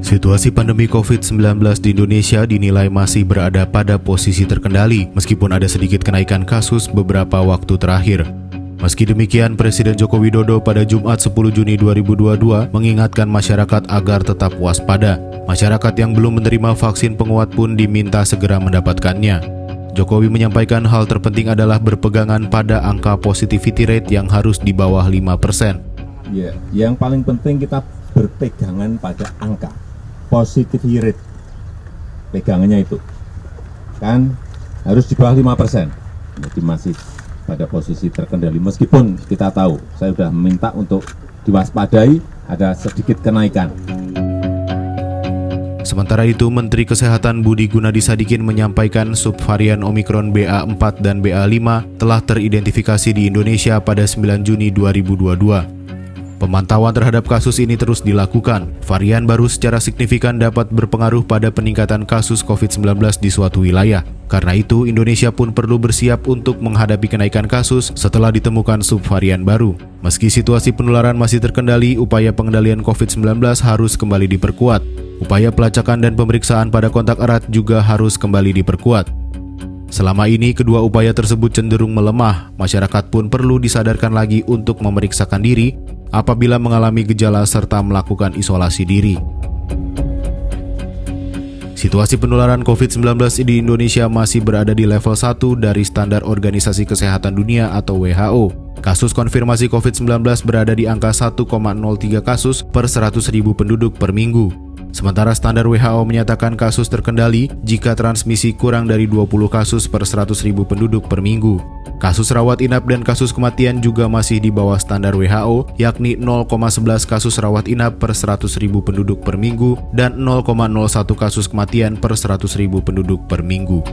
Situasi pandemi COVID-19 di Indonesia dinilai masih berada pada posisi terkendali, meskipun ada sedikit kenaikan kasus beberapa waktu terakhir. Meski demikian, Presiden Joko Widodo pada Jumat 10 Juni 2022 mengingatkan masyarakat agar tetap waspada. Masyarakat yang belum menerima vaksin penguat pun diminta segera mendapatkannya. Jokowi menyampaikan hal terpenting adalah berpegangan pada angka positivity rate yang harus di bawah 5%. Ya, yang paling penting kita berpegangan pada angka positivity rate, pegangannya itu kan harus di bawah 5%, jadi masih pada posisi terkendali. Meskipun kita tahu, saya sudah meminta untuk diwaspadai ada sedikit kenaikan. Sementara itu, Menteri Kesehatan Budi Gunadi Sadikin menyampaikan subvarian Omikron BA4 dan BA5 telah teridentifikasi di Indonesia pada 9 Juni 2022. Pemantauan terhadap kasus ini terus dilakukan. Varian baru secara signifikan dapat berpengaruh pada peningkatan kasus COVID-19 di suatu wilayah. Karena itu, Indonesia pun perlu bersiap untuk menghadapi kenaikan kasus setelah ditemukan subvarian baru. Meski situasi penularan masih terkendali, upaya pengendalian COVID-19 harus kembali diperkuat. Upaya pelacakan dan pemeriksaan pada kontak erat juga harus kembali diperkuat. Selama ini, kedua upaya tersebut cenderung melemah. Masyarakat pun perlu disadarkan lagi untuk memeriksakan diri apabila mengalami gejala serta melakukan isolasi diri. Situasi penularan COVID-19 di Indonesia masih berada di level 1 dari standar Organisasi Kesehatan Dunia atau WHO. Kasus konfirmasi COVID-19 berada di angka 1,03 kasus per 100.000 penduduk per minggu. Sementara standar WHO menyatakan kasus terkendali jika transmisi kurang dari 20 kasus per 100.000 penduduk per minggu. Kasus rawat inap dan kasus kematian juga masih di bawah standar WHO, yakni 0,11 kasus rawat inap per 100.000 penduduk per minggu dan 0,01 kasus kematian per 100.000 penduduk per minggu.